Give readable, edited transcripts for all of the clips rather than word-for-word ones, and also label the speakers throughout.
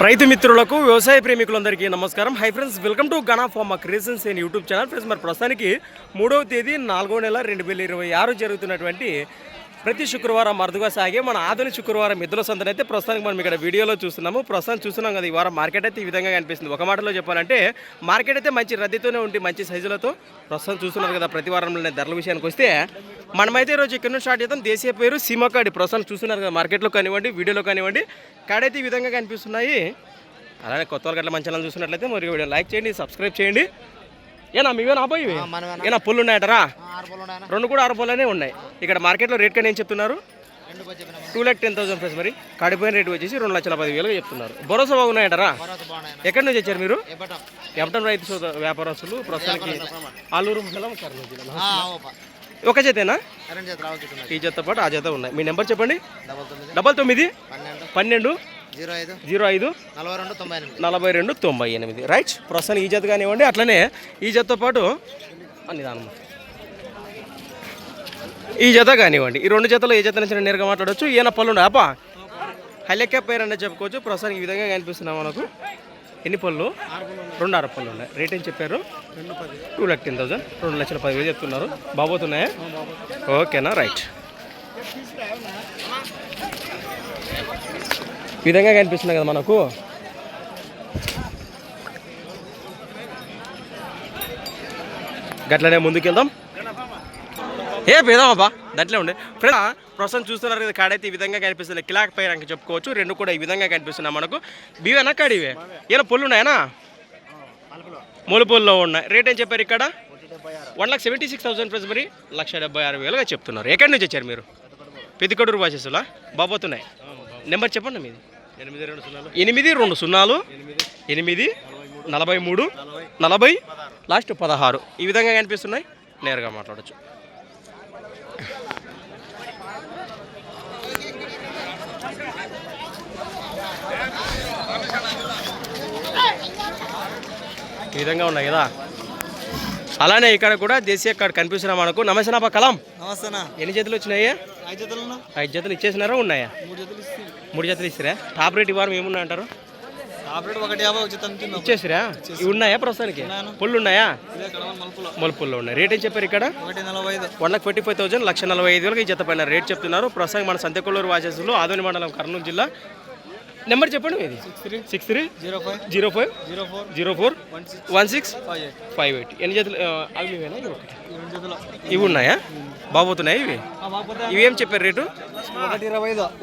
Speaker 1: రైతు మిత్రులకు వ్యవసాయ ప్రేమికులందరికీ నమస్కారం. Hi friends, welcome to Gana pharma creations and YouTube channel. Friends, మరి ప్రస్తుతానికి 3వ తేదీ 4వ నెల 2026 జరుగుతున్నటువంటి ప్రతి శుక్రవారం అరుదుగా సాగే మన ఆధునిక శుక్రవారం ఎద్దుల సంతని అయితే ప్రస్తుతానికి మనం ఇక్కడ వీడియోలో చూస్తున్నాము. ప్రస్తుతం చూస్తున్నాం కదా, ఈ వారం మార్కెట్ అయితే ఈ విధంగా కనిపిస్తుంది. ఒక మాటలో చెప్పాలంటే మార్కెట్ అయితే మంచి రద్దీతోనే ఉండి మంచి సైజులతో ప్రస్తుతం చూస్తున్నారు కదా. ప్రతి వారంలోనే ధరల విషయానికి వస్తే మనమైతే ఈరోజు ఇక్కడ నుంచి స్టార్ట్ చేద్దాం. దేశీయ పేరు సీమకాడి. ప్రస్తుతం చూస్తున్నారు కదా, మార్కెట్లో కానివ్వండి, వీడియోలో కానివ్వండి, కాడైతే ఈ విధంగా కనిపిస్తున్నాయి. అలానే కొత్త వాళ్ళకి అట్లా మంచి ఛానల్ చూసినట్లయితే మరి వీడియో లైక్ చేయండి, సబ్స్క్రైబ్ చేయండి. ఏనా మీవేనా అబ్బాయి? ఏనా పుల్లు ఉన్నాయటరా? రెండు కూడా 6 పుల్లనే ఉన్నాయి. ఇక్కడ మార్కెట్లో రేట్ కానీ ఏం చెప్తున్నారు? 2,10,000 ప్రైస్. మరి కాడిపోయిన రేటు వచ్చేసి 2,10,000 చెప్తున్నారు. భరోసా బాగున్నాయటరా? ఎక్కడి నుంచి వచ్చారు మీరు? ఎమటం రైతు వ్యాపారస్తులు. ప్రస్తుతానికి ఆలూరు మండలం కర్నూలు జిల్లా. ఒక జతేనా? ఈ జత పాటు ఆ జత ఉన్నాయి. మీ నెంబర్ చెప్పండి. 99 12 05 42 98. రైట్. ప్రస్తుతానికి ఈ జత కానివ్వండి, అట్లనే ఈ జతతో పాటు అన్ని దానం ఈ జత కానివ్వండి. ఈ 2 జతలు ఏ జత నుంచి నేరుగా మాట్లాడవచ్చు. ఈయన పళ్ళు ఉన్నాయి అప్ప హైలెక్క పేరు అంటే చెప్పుకోవచ్చు. ప్రస్తుతానికి ఈ విధంగా కనిపిస్తున్నాం మనకు. ఎన్ని పళ్ళు? 2 6 పళ్ళు ఉన్నాయి. రేట్ ఏం చెప్పారు? 2,10,000 2,10,000 చెప్తున్నారు. బాబోతున్నాయా? ఓకేనా? రైట్. ఈ విధంగా కనిపిస్తుంది కదా మనకు. గట్లనే ముందుకెళ్దాం. పేదామబ్బా దాంట్లో ఉండే ఫ్రెండ్. ప్రస్తుతం చూస్తున్నారు కదా, కాడైతే ఈ విధంగా కనిపిస్తుంది. కిలాక్ పై రంగు చెప్పుకోవచ్చు. 2 కూడా ఈ విధంగా కనిపిస్తున్నాయి మనకు. బీవేనా కాడివే? ఏమైనా పొల్లు ఉన్నాయనా? మూలపొల్లో ఉన్నాయి. రేట్ ఏం చెప్పారు ఇక్కడ? 1,76,000 ప్రైస్. మరి 1,76,000 చెప్తున్నారు. ఎక్కడి నుంచి వచ్చారు మీరు? పెద్దికొడూరు వాసేసులా బాబోతున్నాయి. నెంబర్ చెప్పండి మీది. 820 8 43 40 లాస్ట్ 16. ఈ విధంగా కనిపిస్తున్నాయి. నేరుగా మాట్లాడచ్చు. ఈ విధంగా ఉన్నాయి కదా. అలానే ఇక్కడ కూడా దేశీయ కార్డు కనిపిస్తున్నా మనకు. నమస్తే నా కలాం.
Speaker 2: నమస్తేనా.
Speaker 1: ఎన్ని జతలు వచ్చినాయా? 5 జతలు ఇచ్చేసినారా? ఉన్నాయా? 3 జతలు ఇస్తారా? టాప్ రేట్ ఈ వారం ఏమున్నా అంటారు? ఇచ్చేసిరా? ఇవి ఉన్నాయా ప్రస్తుతానికి? పుల్లు ఉన్నాయా? మలుపుల్లో ఉన్నాయి. రేట్ ఏం చెప్పారు ఇక్కడ? 1,45,000 1,45,000 ఈ జత పైన రేట్ చెప్తున్నారు. ప్రస్తుతం మన సంతకొల్లూరు వాసేసులు ఆదోని మండలం కర్నూలు జిల్లా. నెంబర్ చెప్పండి మీది. 63 05 04 1658. ఎన్ని జతలు అవి ఇవేనా? ఇవి ఉన్నాయా? బాబోతున్నాయి ఇవి. ఇవేం చెప్పారు రేటు?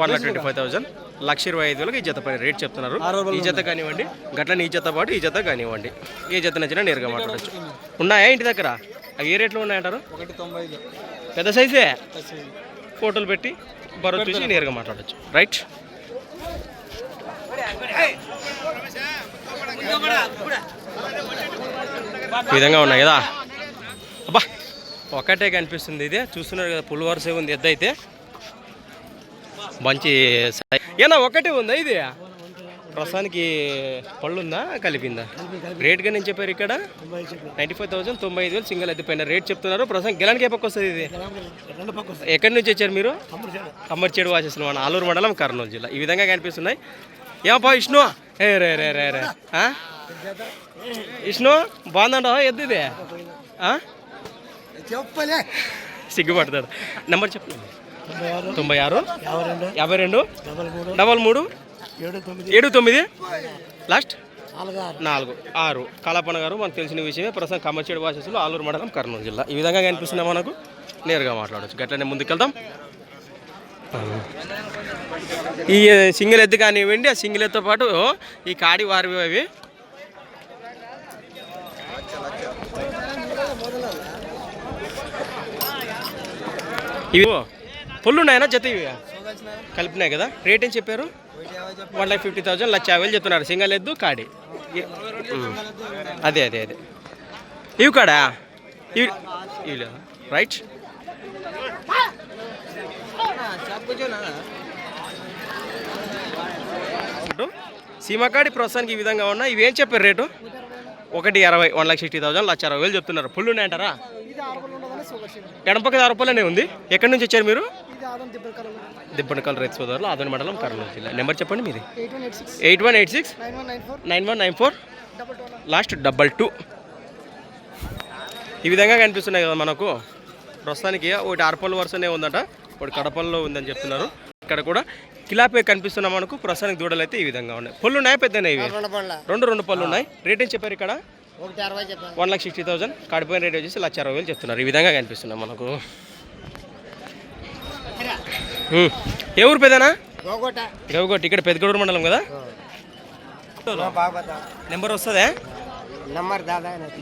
Speaker 1: 1,25,000 1,25,000 ఈ జత పైన రేట్ చెప్తున్నారు. ఈ జత కానివ్వండి, గట్లని ఈ జత పాటు ఈ జత కానివ్వండి, ఏ జత నచ్చినా నేరుగా మాట్లాడచ్చు. ఉన్నాయా ఇంటి దగ్గర? అవి ఏ రేట్లో ఉన్నాయంటారు? 1,90,000 పెద్ద సైజే. ఫోటోలు పెట్టి బరో చూసి నేరుగా మాట్లాడచ్చు. రైట్. ఈ విధంగా ఉన్నాయి కదా. అబ్బా ఒకటే కనిపిస్తుంది. ఇదే చూస్తున్నారు కదా, పుల్ వరుస ఉంది. ఎద్దు అయితే మంచి ఏనా ఒకటే ఉందా ఇది? ప్రస్తుతానికి పళ్ళు ఉందా కలిపిందా? రేట్గా నేను చెప్పారు ఇక్కడ 95,000 95,000 సింగిల్ ఎద్దు పైన రేట్ చెప్తున్నారు. ప్రస్తుతం గెలానికి ఏ పక్క వస్తుంది ఇది? ఎక్కడి నుంచి వచ్చారు మీరు? కమ్మర్చేడు వాసేసిన మన ఆలూరు మండలం కర్నూలు జిల్లా. ఈ విధంగా కనిపిస్తున్నాయి. ఏమప్పా విష్ణు? రే రే రే రే విష్ణు బాగుందంట ఎద్దు ఇది. సిగ్గుపడతాడు. నెంబర్ చెప్పండి. 96 52 33 79 లాస్ట్ 46. కాలాపన్న గారు మనకు తెలిసిన విషయమే. ప్రస్తుతం కమ్మర్చేడు వాసేసులు ఆలూరు మండలం కర్నూలు జిల్లా. ఈ విధంగా కనిపిస్తున్నాయి మనకు. నేరుగా మాట్లాడవచ్చు. గట్లనే ముందుకెళ్దాం. ఈ సింగిల్ ఎద్దు కానివ్వండి, ఆ సింగిల్ ఎద్దుతో పాటు ఈ కాడి వారివి అవి ఇవి పొల్లు ఉన్నాయన్నా జత? ఇవి కలిపినాయి కదా. రేట్ ఏం చెప్పారు? 1,50,000 1,50,000 చెప్తున్నారు. సింగిల్ ఎద్దు కాడి. అదే అదే అదే ఇవి కాడా? ఇవి లేదా? రైట్. సీమకాడి ప్రస్తుతానికి ఈ విధంగా ఉన్నాయి. ఇవి ఏం చెప్పారు రేటు? 1,20 1,60,000 1,60,000 చెప్తున్నారు. పుల్లు ఉన్నాయంటారా? ఎడపక్క 6 రూపాయలనే ఉంది. ఎక్కడి నుంచి వచ్చారు మీరు? దిబ్బనకల్ రైతు సోదరులు ఆదోని మండలం కర్నూలు జిల్లా. నెంబర్ చెప్పండి మీది. 8186 9194 లాస్ట్ 22. ఈ విధంగా కనిపిస్తున్నాయి కదా మనకు. ప్రస్తుతానికి ఒకటి అరపల్లి వరుసనే ఉందట, ఒకటి కడపల్లో ఉందని చెప్తున్నారు. ఇక్కడ కూడా కిలాపే కనిపిస్తున్నాం మనకు. ప్రస్తుతానికి దూడలు అయితే ఈ విధంగా ఉన్నాయి. పళ్ళు ఉన్నాయి, పెద్దనే ఇవి రెండు పళ్ళు ఉన్నాయి. రేట్ ఏం చెప్పారు ఇక్కడ? 1,60,000. కాడిపోయిన రేట్ వచ్చేసి 1,60,000 చెప్తున్నారు. ఈ విధంగా కనిపిస్తున్నాం మనకు. ఏ ఊరు పెద్దనా? గౌగొట్టి. ఇక్కడ పెద్దగూడూరు మండలం కదా. నెంబర్ వస్తుందా?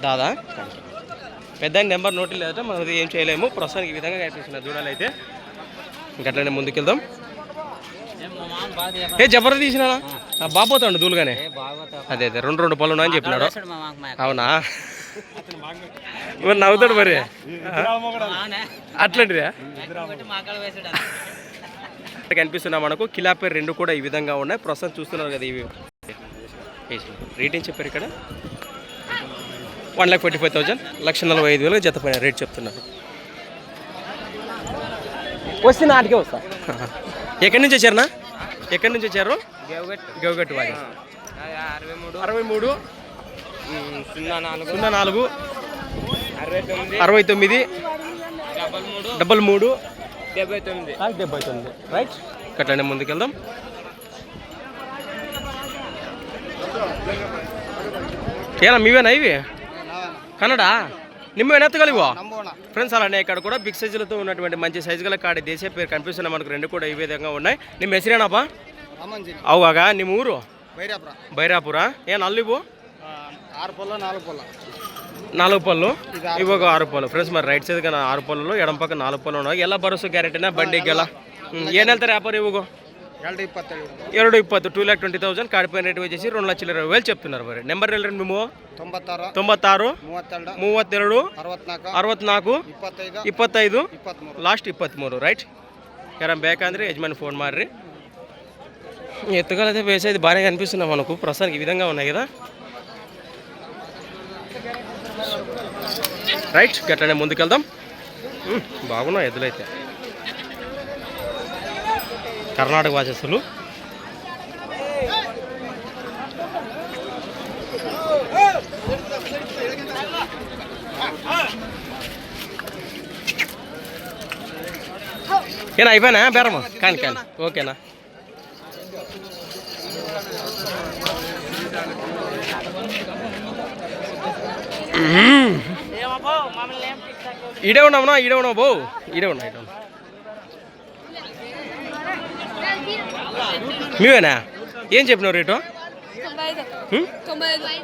Speaker 1: దాదా పెద్ద నెంబర్ నోటి లేదట, మనం ఏం చేయలేము. ప్రస్తుతానికి ఈ విధంగా కనిపిస్తున్నాయి దూడలు అయితే. ఇంకట్లనే ముందుకెళ్దాం. ఏ జబర్ తీసినా బాపోతాడు దూలుగానే. అదే రెండు పళ్ళు ఉన్నాయని చెప్పినాడు. అవునా? మరి నవ్వుతాడు మరి అట్లాంటిదా? కనిపిస్తున్నా మనకు. కిలాపే రెండు కూడా ఈ విధంగా ఉన్నాయి. ప్రస్తుతం చూస్తున్నారు కదా ఇవి. రేట్ ఏం చెప్పారు ఇక్కడ? 1,45,000. 1,45,000 జత పైన రేట్ చెప్తున్నారు. వస్తే నాటికే వస్తా. ఎక్కడి నుంచి వచ్చారనా? ఎక్కడి నుంచి వచ్చారు? గౌగట్టు వాడి. 63 04 69 33 79. రైట్. అట్లనే ముందుకెళ్దాం. ఏనా మీవేనా ఇవి? కన్నడా? నిమ్మేనా ఎత్తగలివా ఫ్రెండ్స్? అలానే ఇక్కడ కూడా బిగ్ సైజులతో ఉన్నటువంటి మంచి సైజు గల కాడి దేశీయ పేరు కనిపిస్తున్నాయి మనకు. రెండు కూడా ఈ విధంగా ఉన్నాయి. నిమ్మ ಹೆಸರೇನಪ್ಪ? అవుగా ನಿಮ್ಮ ఊరు? బైరాపురా. ఏ నల్లివు? 4 పళ్ళు. ఇవి ఒక 6 పళ్ళు ఫ్రెండ్స్. మరి రైట్ సైడ్ కానీ 6 పళ్ళు, ఎడం పక్క 4 పళ్ళు ఉన్నాయి. ఎలా భరోసా గ్యారెంటీనా బండికి గల? ఏం వెళ్తారు వ్యాపారం? ఇవ్వగో 2,20. 2,20,000. కాడిపోయిన రేటు వచ్చేసి 2,20,000 చెప్తున్నారు. మరి నెంబర్ వెళ్ళండి మేము. 96 32 64 25 లాస్ట్ 23. రైట్. ಯಾರ ಬೇಕಂದ್ರೆ ಯಜಮಾನಿ ఫోన్ ಮಾಡ್ರಿ. ఎత్తుగలైతే వేసేది బాగానే కనిపిస్తున్నాయి మనకు. ప్రస్తుతానికి ఈ విధంగా ఉన్నాయి కదా. రైట్. గట్లనే ముందుకెళ్దాం. బాగున్నాయి ఎద్దులైతే. కర్ణాటక వాచస్సులు. ఏనా అయిపోయినా బేరమ్మా? కానీ ఓకేనా? ఈడే ఉన్నావునా? ఈడే ఉన్నావు బో. ఈడే ఉన్నా. మీవేనా? ఏం చెప్పినావు రేటు?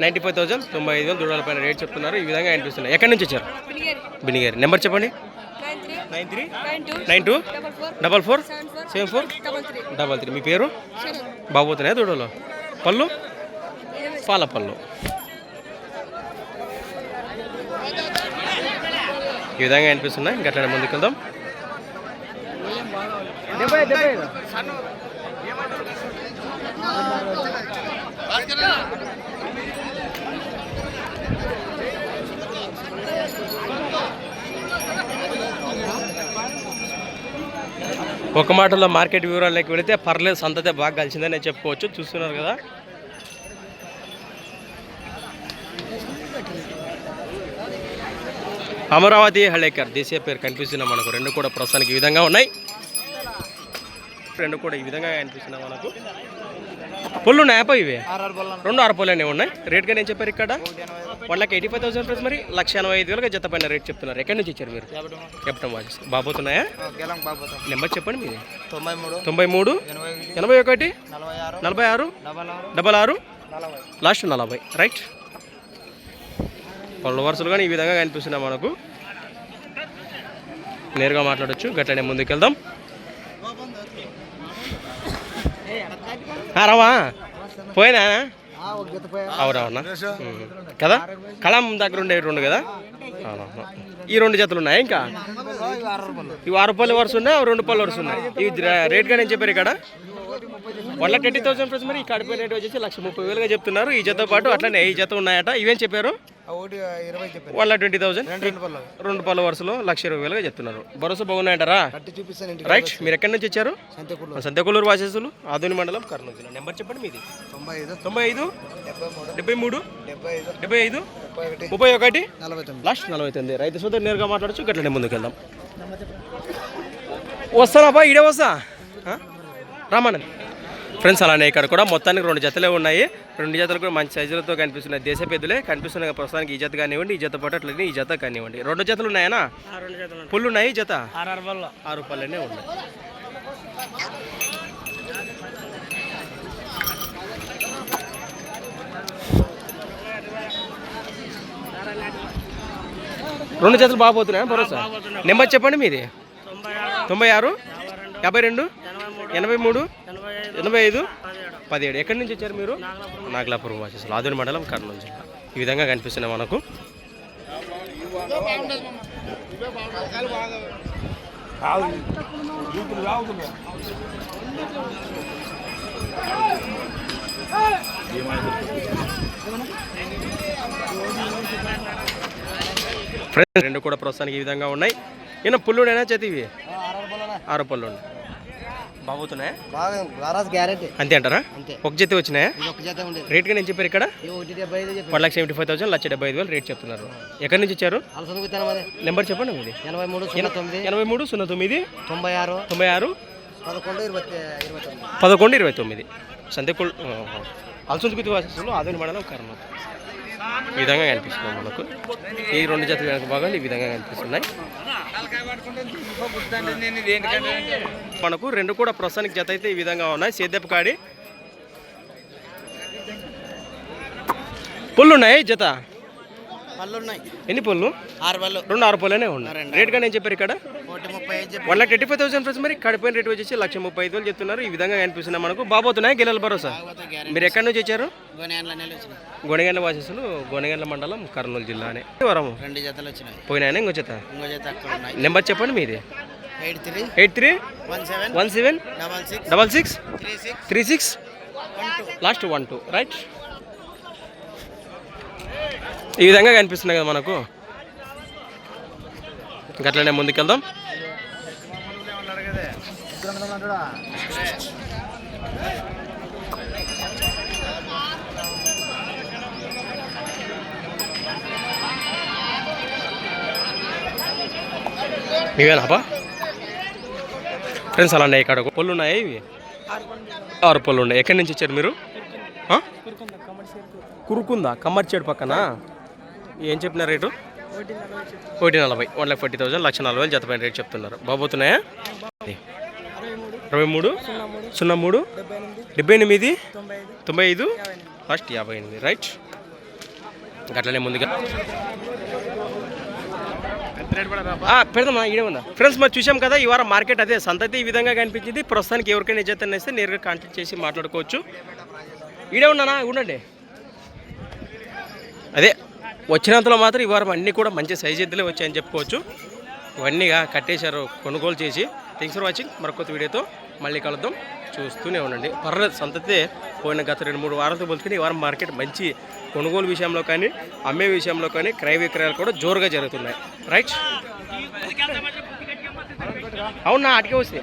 Speaker 1: 95,000. 95,000 దూరాల పైన రేట్ చెప్తున్నారు. ఈ విధంగా అనిపిస్తున్నాయి. ఎక్కడి నుంచి వచ్చారు? బినిగేరి. నెంబర్ చెప్పండి. 93 44 74 33. మీ పేరు? బాబోతున్నాయా దూడలో? పళ్ళు పాల పళ్ళు. ఈ విధంగా అనిపిస్తున్నాయి. గట్లనే ముందుకెళ్దాం. ఒక మాటలో మార్కెట్ వివరాల్లోకి వెళితే పర్లేదు, సంతతే బాగా కలిసిందని చెప్పుకోవచ్చు. చూస్తున్నారు కదా. అమరావతి హళేకర్ దేశీయ పేరు కనిపిస్తున్నాయి మనకు. రెండు కూడా ప్రస్తుతానికి ఈ విధంగా ఉన్నాయి. రెండు కూడా ఈ విధంగా కనిపిస్తున్నాయి మనకు. పుల్లు ఉన్నాయా ఇవి? 2 6 పళ్ళనే ఉన్నాయి. రేట్ గా నేను చెప్పారు ఇక్కడ 1,85,000 ప్రైస్. మరి 1,85,000 జత పైన రేట్ చెప్తున్నారు. ఎక్కడి నుంచి ఇచ్చారు మీరు? Captain watches. బాబోతున్నాయా? నెంబర్ చెప్పండి మీది. 93 81 46 66 లాస్ట్ 40. రైట్. పళ్ళు వరుసలు కానీ ఈ విధంగా కనిపిస్తున్నాయి మనకు. నేరుగా మాట్లాడచ్చు. గట్లనే ముందుకెళ్దాం. రావా పోయినా? అవునవునా కదా. కళం దగ్గర ఉండేవి 2 కదా. ఈ 2 జతలు ఉన్నాయి. ఇంకా ఇవి 6 పళ్ళు వరుస ఉన్నాయి, 2 పళ్ళు వరుస ఉన్నాయి. ఇవి రేట్గా నేను చెప్పారు ఇక్కడ 1,20,000 ప్రైస్. మరి ఈ కడిపోయిన రేట్ వచ్చేసి 1,30,000 చెప్తున్నారు. ఈ జతతో పాటు అట్లనే ఈ జత ఉన్నాయట. ఇవేం చెప్పారు?
Speaker 2: ఒకటి 20 చెప్పారు.
Speaker 1: 1,20,000.
Speaker 2: రెండు పళ్ళు.
Speaker 1: రెండు పళ్ళ వరుసలో 1,20,000గా చెప్తున్నారు. భరోసా బాగున్నాయంటారా?
Speaker 2: కట్టి చూపిస్తాను ఇంటికి.
Speaker 1: రైట్. మీరు ఎక్కడి నుంచి వచ్చారు?
Speaker 2: సంతకూరు.
Speaker 1: సంతకూరు వాసేసులు ఆదోని మండలం కర్నూలు జిల్లా. నెంబర్ చెప్పండి మీది.
Speaker 2: 95
Speaker 1: 95 73
Speaker 2: 75
Speaker 1: 75 31
Speaker 2: 49
Speaker 1: లాస్ట్ 49. రైతు సోదరు నేరుగా మాట్లాడచ్చు. గట్లనే ముందుకు వెళ్దాం. వస్తానబ్బా, ఇడే వస్తా రామానంద్. ఫ్రెండ్స్ అలానే ఇక్కడ కూడా మొత్తానికి 2 జతలే ఉన్నాయి. 2 జతలు కూడా మంచి సైజులతో కనిపిస్తున్నాయి. దేశ పెద్దలే కనిపిస్తున్నాయి. ప్రస్తుతానికి ఈ జత కానివ్వండి, ఈ జత పాటు అట్లనే ఈ జత కానివ్వండి. 2 జతలు ఉన్నాయనా? పుల్లు ఉన్నాయి. ఈ జత 6 పళ్ళనే ఉన్నాయి. రెండు జతలు బాగా పోతున్నాయా? భరోసా. నెంబర్ చెప్పండి మీది. 96 52 83 85 17. ఎక్కడి నుంచి వచ్చారు మీరు? నాగలాపురం వాసేసులు ఆదోని మండలం కర్నూలు జిల్లా. ఈ విధంగా కనిపిస్తున్నాయి మనకు. ఫ్రెండ్స్ 2 కూడా ప్రస్తుతానికి ఈ విధంగా ఉన్నాయి. ఈయన పుల్లుడైనా చేతివి 6 పళ్ళు ఉన్నాయి. బాగుతున్నాయా? అంతే అంటారా? ఒక జత వచ్చినాయా? రేట్ గా నేను చెప్పారు ఇక్కడ 1,75,000 1,75,000 రేట్ చెప్తున్నారు. ఎక్కడి నుంచి వచ్చారు? నెంబర్ చెప్పండి మీది. 83 09 96 11 29. సంతకూరు అల్సందుకు వాసేసులు ఆదోని మండలం కర్నూలు. ఈ విధంగా కనిపిస్తున్నాయి మనకు. ఈ 2 జతలు వెనక భాగాలు ఈ విధంగా కనిపిస్తున్నాయి మనకు. 2 కూడా ప్రస్తుతానికి జత అయితే ఈ విధంగా ఉన్నాయి. సేద్యపు కాడి పుల్లు ఉన్నాయి. జత ఎన్ని పుల్లు? 6 పళ్ళు. 2 6 పళ్ళనే ఉన్నాయి. రేట్ గా నేను చెప్పారు ఇక్కడ 1,35,000 ఫ్రెండ్స్. మరి కడిపోయిన రేట్ వచ్చేసి 1,35,000 చెప్తున్నారు. ఈ విధంగా కనిపిస్తున్నాయి మనకు. బాబోతున్నాయి గిల్లల భరోసా. మీరు ఎక్కడి నుంచి వచ్చారు? గొనగండ్ల వాసేసులు గొనగండ్ల మండలం కర్నూలు జిల్లానే. వరము
Speaker 2: 2 జతలు వచ్చినాయి.
Speaker 1: పోయినాయన ఇంకో జత. నెంబర్ చెప్పండి మీది.
Speaker 2: 83
Speaker 1: 17 66 36 లాస్ట్ 12. రైట్. ఈ విధంగా కనిపిస్తున్నాయి కదా మనకు. గట్లనే ముందుకెళ్దాం. ఇవేనాపా ఫ్రెండ్స్? అలానే ఇక్కడ పళ్ళు ఉన్నాయి. ఇవి 6 పళ్ళు ఉన్నాయి. ఎక్కడి నుంచి వచ్చారు మీరు? కురుకుందా కమ్మర్చేడు పక్కన. ఏం చెప్పిన రేటు? 1,40,000 1,40,000 1,40,000 జత పైన రేట్ చెప్తున్నారు. బాబోతున్నాయా? 23 03 78 95 ఫస్ట్ 58. రైట్. అట్లనే ముందుగా పెడదామా ఈడే ఉందా? ఫ్రెండ్స్ మరి చూసాం కదా ఈ వారం మార్కెట్ అదే సంత అయితే ఈ విధంగా కనిపించింది. ప్రస్తుతానికి ఎవరికైనా జత అనేస్తే నేరుగా కాంటాక్ట్ చేసి మాట్లాడుకోవచ్చు. ఈడే ఉన్నానా? ఉండండి. అదే వచ్చినంతలో మాత్రం ఈ వారం అన్నీ కూడా మంచి సైజ్ ఎద్దులే వచ్చాయని చెప్పుకోవచ్చు. ఇవన్నీగా కట్టేశారు కొనుగోలు చేసి. Thanks for watching. మరొక వీడియోతో మళ్ళీ కలుద్దాం. చూస్తూనే ఉండండి. పర్లేదు సంతతే పోయిన గత 2-3 వారాలతో పోల్చుకుని ఈ వారం మార్కెట్ మంచి కొనుగోలు విషయంలో కానీ అమ్మే విషయంలో కానీ క్రయ విక్రయాలు కూడా జోరుగా జరుగుతున్నాయి. రైట్. అవునా? అటుకే వస్తే